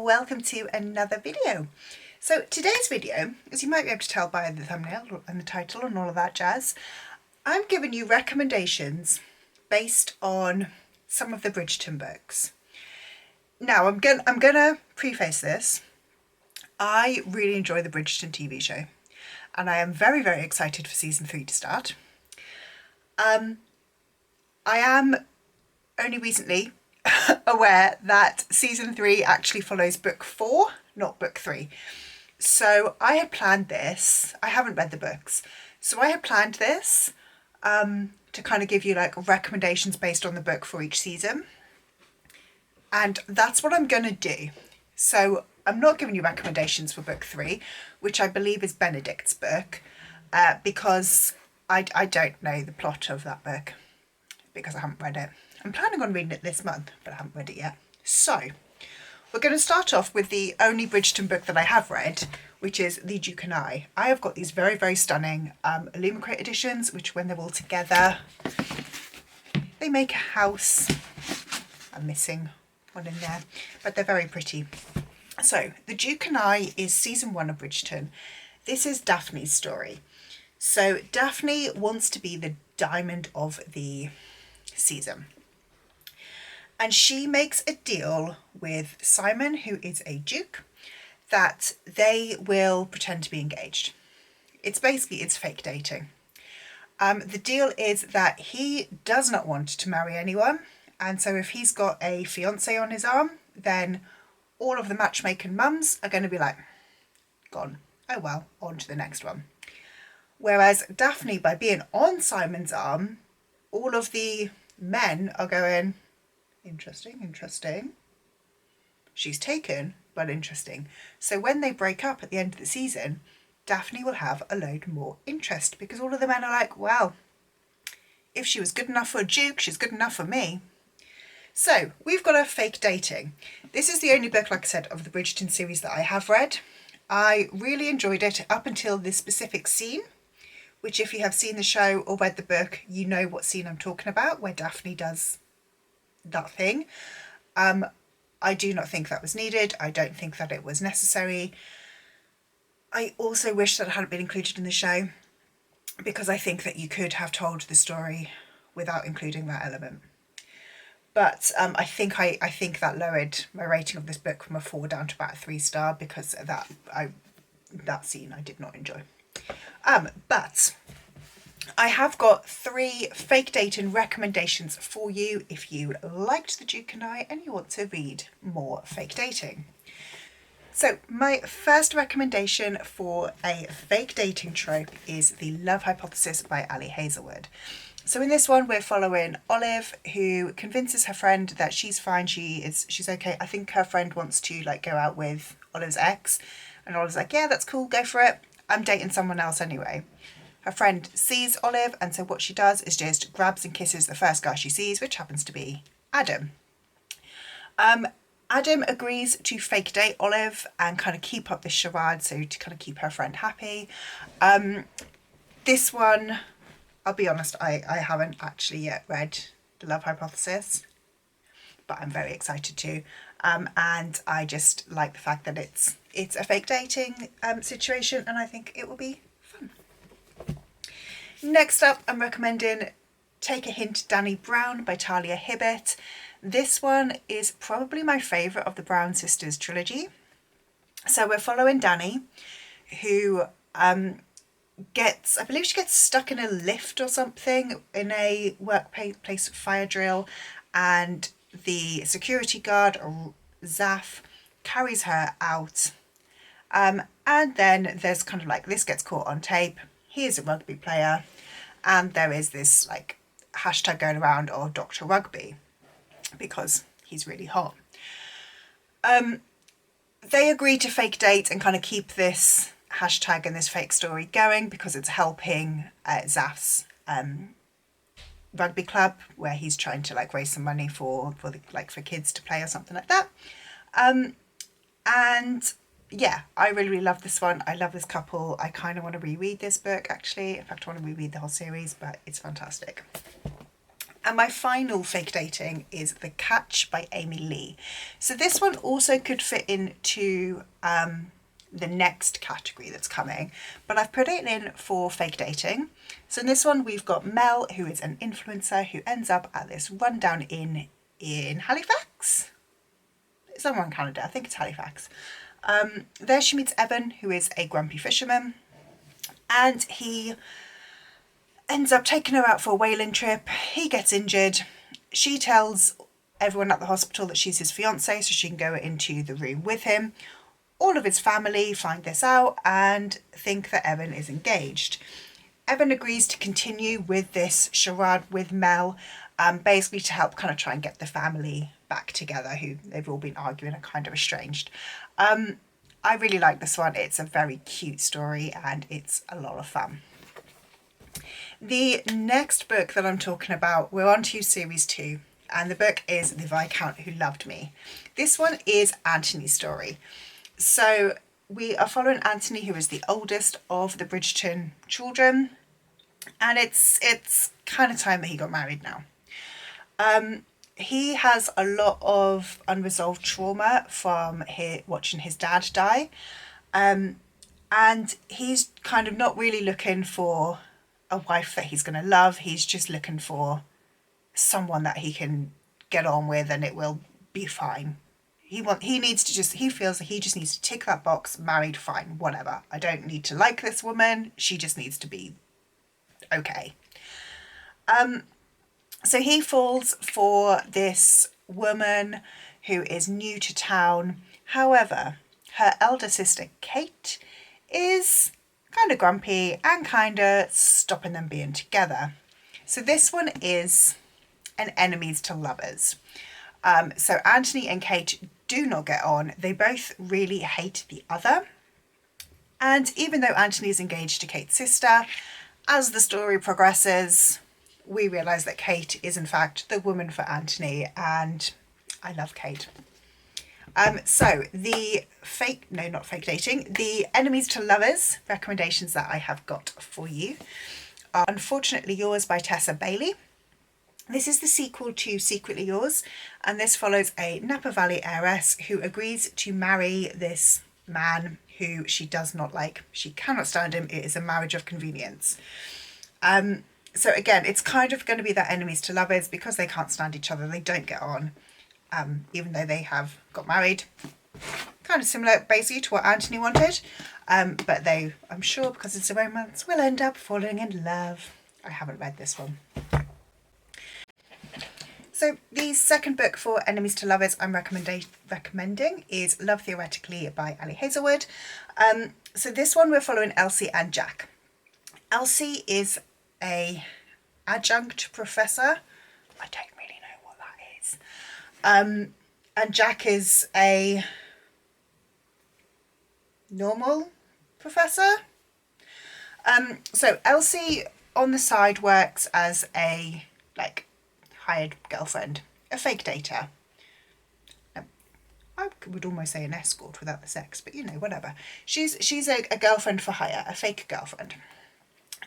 welcome to another video. So today's video, as you might be able to tell by the thumbnail and the title and all of that jazz, I'm giving you recommendations based on some of the Bridgerton books. Now I'm gonna preface this. I really enjoy the Bridgerton TV show and I am very, very excited for season 3 to start. I am only recently aware that season 3 actually follows book 4, not book 3. So I had planned this. I haven't read the books. So I had planned this to kind of give you like recommendations based on the book for each season. And that's what I'm going to do. So I'm not giving you recommendations for book 3, which I believe is Benedict's book, because I don't know the plot of that book because I haven't read it. I'm planning on reading it this month, but I haven't read it yet. So we're going to start off with the only Bridgerton book that I have read, which is The Duke and I. I have got these very, very stunning Illumicrate editions, which when they're all together, they make a house. I'm missing one in there, but they're very pretty. So The Duke and I is season 1 of Bridgerton. This is Daphne's story. So Daphne wants to be the diamond of the season. And she makes a deal with Simon, who is a duke, that they will pretend to be engaged. It's fake dating. The deal is that he does not want to marry anyone. And so if he's got a fiancée on his arm, then all of the matchmaking mums are going to be like, gone. Oh well, on to the next one. Whereas Daphne, by being on Simon's arm, all of the men are going, interesting. She's taken, but interesting. So when they break up at the end of the season, Daphne will have a load more interest because all of the men are like, well, if she was good enough for a duke, she's good enough for me. So we've got a fake dating. This is the only book, like I said, of the Bridgerton series that I have read. I really enjoyed it up until this specific scene, which if you have seen the show or read the book, you know what scene I'm talking about, where Daphne does that thing. I do not think that was needed. I don't think that it was necessary. I also wish that it hadn't been included in the show because I think that you could have told the story without including that element. But I think that lowered my rating of this book from a 4 down to about a 3-star because of that scene I did not enjoy. But I have got 3 fake dating recommendations for you if you liked The Duke and I and you want to read more fake dating. So my first recommendation for a fake dating trope is The Love Hypothesis by Ali Hazelwood. So in this one, we're following Olive, who convinces her friend that she's fine, she's okay. I think her friend wants to like go out with Olive's ex, and Olive's like, yeah, that's cool, go for it. I'm dating someone else anyway. Her friend sees Olive, and so what she does is just grabs and kisses the first guy she sees, which happens to be Adam. Adam agrees to fake date Olive and kind of keep up this charade, so to kind of keep her friend happy. This one, I'll be honest, I haven't actually yet read The Love Hypothesis, but I'm very excited to. And I just like the fact that it's a fake dating situation, and I think it will be fun. Next up, I'm recommending Take a Hint, Danny Brown by Talia Hibbert. This one is probably my favourite of the Brown Sisters trilogy. So we're following Danny, who I believe she gets stuck in a lift or something in a workplace fire drill, and the security guard, Zaf, carries her out. And then there's kind of like, this gets caught on tape. He is a rugby player, and there is this like hashtag going around of Dr. Rugby because he's really hot. They agree to fake date and kind of keep this hashtag and this fake story going because it's helping Zaf's rugby club, where he's trying to like raise some money for kids to play or something like that. And yeah, I really, really love this one. I love this couple. I kind of want to reread this book actually. In fact, I want to reread the whole series, but it's fantastic. And my final fake dating is The Catch by Amy Lee. So this one also could fit into the next category that's coming, but I've put it in for fake dating. So in this one we've got Mel, who is an influencer who ends up at this rundown inn in Halifax. It's somewhere in Canada, I think it's Halifax. There she meets Evan, who is a grumpy fisherman, and he ends up taking her out for a whaling trip. He gets injured. She tells everyone at the hospital that she's his fiance so she can go into the room with him. All of his family find this out and think that Evan is engaged. Evan agrees to continue with this charade with Mel, basically to help kind of try and get the family back together, who they've all been arguing and kind of estranged. I really like this one. It's a very cute story and it's a lot of fun. The next book that I'm talking about, we're on to series 2, and the book is The Viscount Who Loved Me. This one is Anthony's story. So we are following Anthony, who is the oldest of the Bridgerton children, and it's kind of time that he got married now. He has a lot of unresolved trauma from watching his dad die, and he's kind of not really looking for a wife that he's going to love. He's just looking for someone that he can get on with and it will be fine. He feels that he just needs to tick that box, married, fine, whatever. I don't need to like this woman. She just needs to be okay. So he falls for this woman who is new to town. However, her elder sister, Kate, is kind of grumpy and kind of stopping them being together. So this one is an enemies to lovers. So Anthony and Kate do not get on. They both really hate the other. And even though Anthony is engaged to Kate's sister, as the story progresses, we realise that Kate is in fact the woman for Anthony, and I love Kate. So the the enemies to lovers recommendations that I have got for you are Unfortunately Yours by Tessa Bailey. This is the sequel to Secretly Yours, and this follows a Napa Valley heiress who agrees to marry this man who she does not like. She cannot stand him. It is a marriage of convenience. So again, it's kind of going to be that enemies to lovers because they can't stand each other. They don't get on, even though they have got married. Kind of similar basically to what Anthony wanted, but they, I'm sure because it's a romance, will end up falling in love. I haven't read this one. So the second book for enemies to lovers I'm recommending is Love Theoretically by Ali Hazelwood. So this one we're following Elsie and Jack. Elsie is a adjunct professor. I don't really know what that is. And Jack is a normal professor. So Elsie on the side works as a hired girlfriend, a fake dater. I would almost say an escort without the sex, but you know, whatever. She's a girlfriend for hire, a fake girlfriend.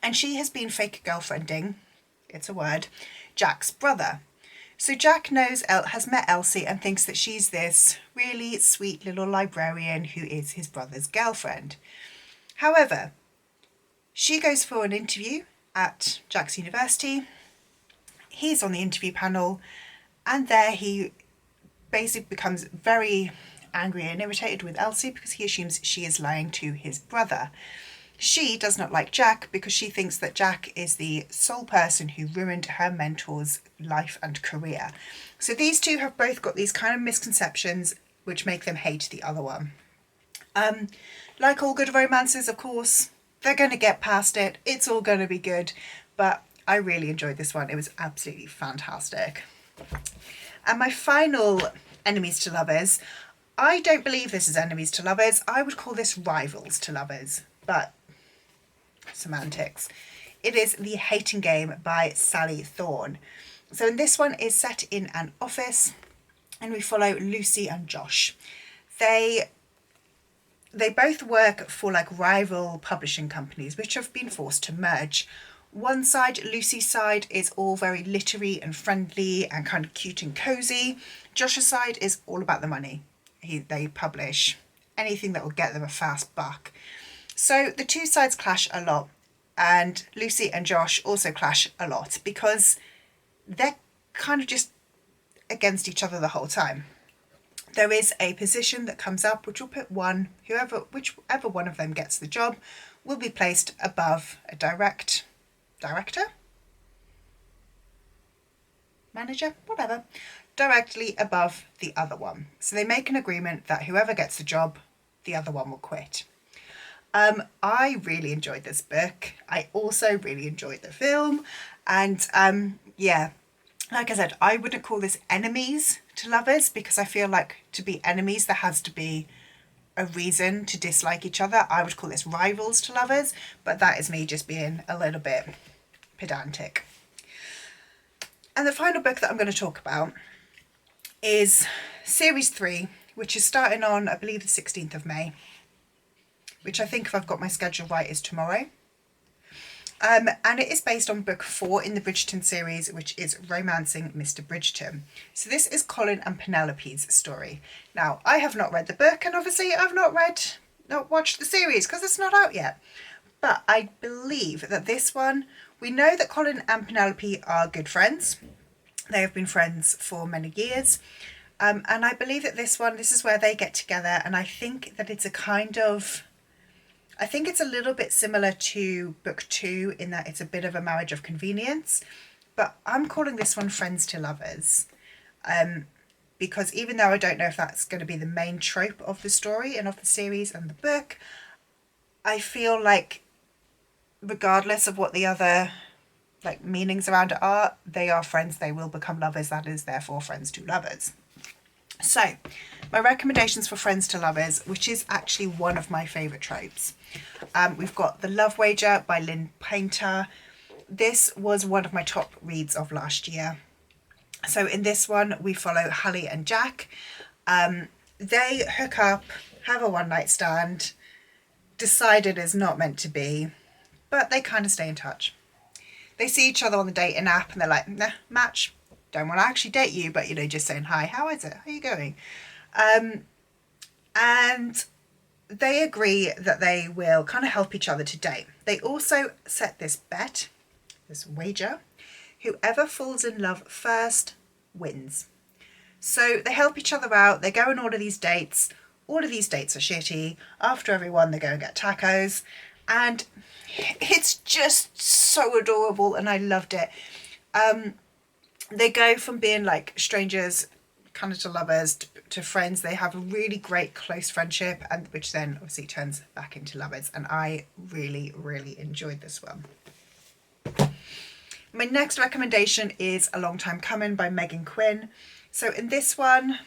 And she has been fake girlfriending, it's a word, Jack's brother. So Jack has met Elsie and thinks that she's this really sweet little librarian who is his brother's girlfriend. However, she goes for an interview at Jack's university. He's on the interview panel, and there he basically becomes very angry and irritated with Elsie because he assumes she is lying to his brother. She does not like Jack because she thinks that Jack is the sole person who ruined her mentor's life and career. So these two have both got these kind of misconceptions which make them hate the other one. Like all good romances, of course, they're going to get past it. It's all going to be good. But I really enjoyed this one. It was absolutely fantastic. And my final enemies to lovers, I don't believe this is enemies to lovers. I would call this rivals to lovers, but semantics. It is The Hating Game by Sally Thorne. So in this one is set in an office and we follow Lucy and Josh. They both work for rival publishing companies which have been forced to merge. One side, Lucy's side, is all very literary and friendly and kind of cute and cozy. Josh's side is all about the money. They publish anything that will get them a fast buck. So the two sides clash a lot, and Lucy and Josh also clash a lot because they're kind of just against each other the whole time. There is a position that comes up which will put whichever one of them gets the job will be placed above a director, manager, whatever, directly above the other one. So they make an agreement that whoever gets the job, the other one will quit. I really enjoyed this book. I also really enjoyed the film, and yeah, like I said, I wouldn't call this enemies to lovers, because I feel like to be enemies there has to be a reason to dislike each other. I would call this rivals to lovers, but that is me just being a little bit pedantic. And the final book that I'm going to talk about is series 3, which is starting on, I believe, the 16th of May, which I think, if I've got my schedule right, is tomorrow. And it is based on book 4 in the Bridgerton series, which is Romancing Mr. Bridgerton. So this is Colin and Penelope's story. Now, I have not read the book, and obviously I've not watched the series because it's not out yet. But I believe that this one, we know that Colin and Penelope are good friends. They have been friends for many years. And I believe that this is where they get together, and I think that it's a little bit similar to book 2 in that it's a bit of a marriage of convenience, but I'm calling this one Friends to Lovers, because even though I don't know if that's going to be the main trope of the story and of the series and the book, I feel like regardless of what the other meanings around it are, they are friends, they will become lovers, that is therefore Friends to Lovers. So, my recommendations for Friends to Lovers, which is actually one of my favourite tropes. We've got The Love Wager by Lynn Painter. This was one of my top reads of last year. So in this one, we follow Hallie and Jack. They hook up, have a one-night stand, decide it is not meant to be, but they kind of stay in touch. They see each other on the dating app and they're like, nah, match. Don't want to actually date you, but just saying hi, how is it, how are you going? And they agree that they will kind of help each other to date. They also set this bet, this wager, whoever falls in love first wins. So they help each other out, they go on all of these dates are shitty. After every one they go and get tacos, and it's just so adorable and I loved it. They go from being like strangers kind of to lovers to friends. They have a really great close friendship, and which then obviously turns back into lovers, and I really, really enjoyed this one. My next recommendation is A Long Time Coming by Megan Quinn. So in this one,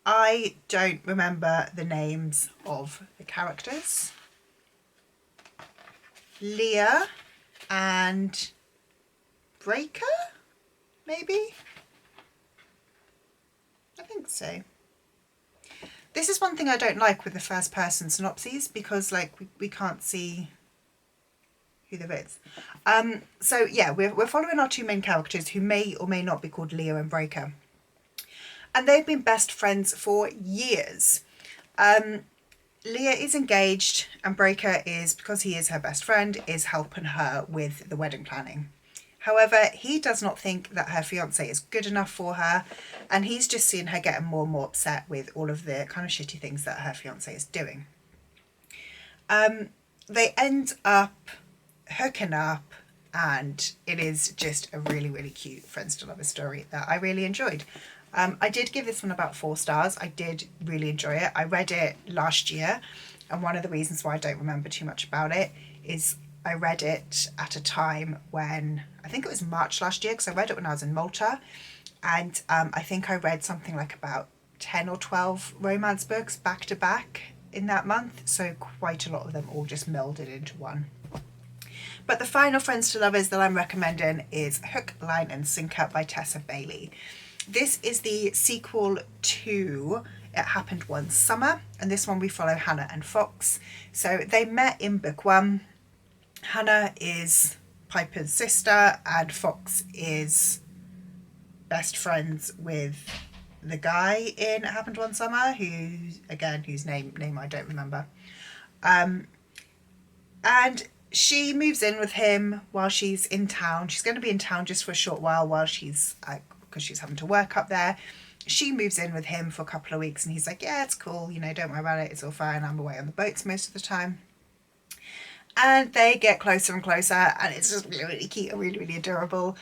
I don't remember the names of the characters. Leah and Breaker, maybe? I think so. This is one thing I don't like with the first person synopses, because we can't see who there is. So yeah, we're following our two main characters who may or may not be called Leah and Breaker. And they've been best friends for years. Leah is engaged, and Breaker is, because he is her best friend, is helping her with the wedding planning. However, he does not think that her fiancé is good enough for her, and he's just seen her getting more and more upset with all of the kind of shitty things that her fiancé is doing. They end up hooking up, and it is just a really, really cute Friends to Lovers story that I really enjoyed. I did give this one about 4 stars. I did really enjoy it. I read it last year, and one of the reasons why I don't remember too much about it is I read it at a time when, I think it was March last year, because I read it when I was in Malta, and I think I read something like about 10 or 12 romance books back to back in that month, so quite a lot of them all just melded into one. But the final Friends to Lovers that I'm recommending is Hook, Line and Sinker by Tessa Bailey. This is the sequel to It Happened One Summer, and this one we follow Hannah and Fox. So they met in book 1. Hannah is Piper's sister, and Fox is best friends with the guy in It Happened One Summer, whose name I don't remember. And she moves in with him while she's in town. She's going to be in town just for a short while she's, because she's having to work up there. She moves in with him for a couple of weeks, and he's like, yeah, it's cool, don't worry about it, it's all fine, I'm away on the boats most of the time. And they get closer and closer, and it's just really, really cute and really, really adorable.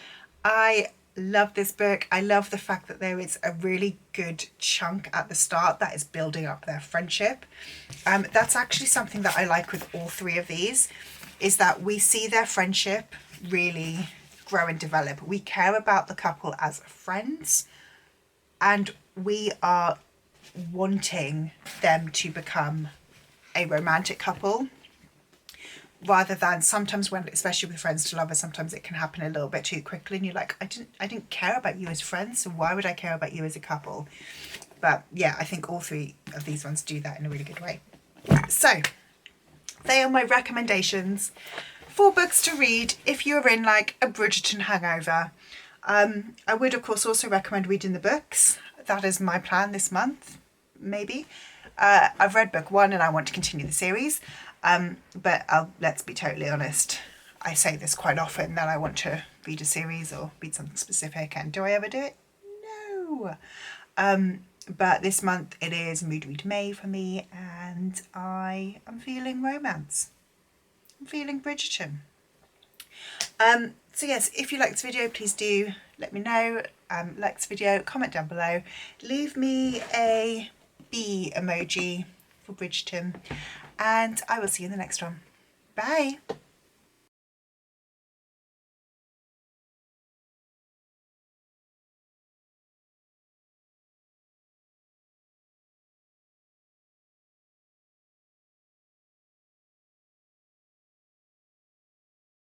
I love this book. I love the fact that there is a really good chunk at the start that is building up their friendship. That's actually something that I like with all three of these, is that we see their friendship really grow and develop. We care about the couple as friends, and we are wanting them to become a romantic couple, rather than sometimes, when, especially with friends to lovers, sometimes it can happen a little bit too quickly, and you're like, I didn't care about you as friends, so why would I care about you as a couple? But yeah, I think all three of these ones do that in a really good way. So they are my recommendations for books to read if you're in like a Bridgerton hangover. I would of course also recommend reading the books. That is my plan this month, maybe. I've read book 1 and I want to continue the series. But let's be totally honest, I say this quite often, that I want to read a series or read something specific, and do I ever do it? No. But this month it is Mood Read May for me, and I am feeling romance. I'm feeling Bridgerton. So yes, if you like this video, please do let me know. Like this video, comment down below, leave me a bee emoji for Bridgerton, and I will see you in the next one. Bye.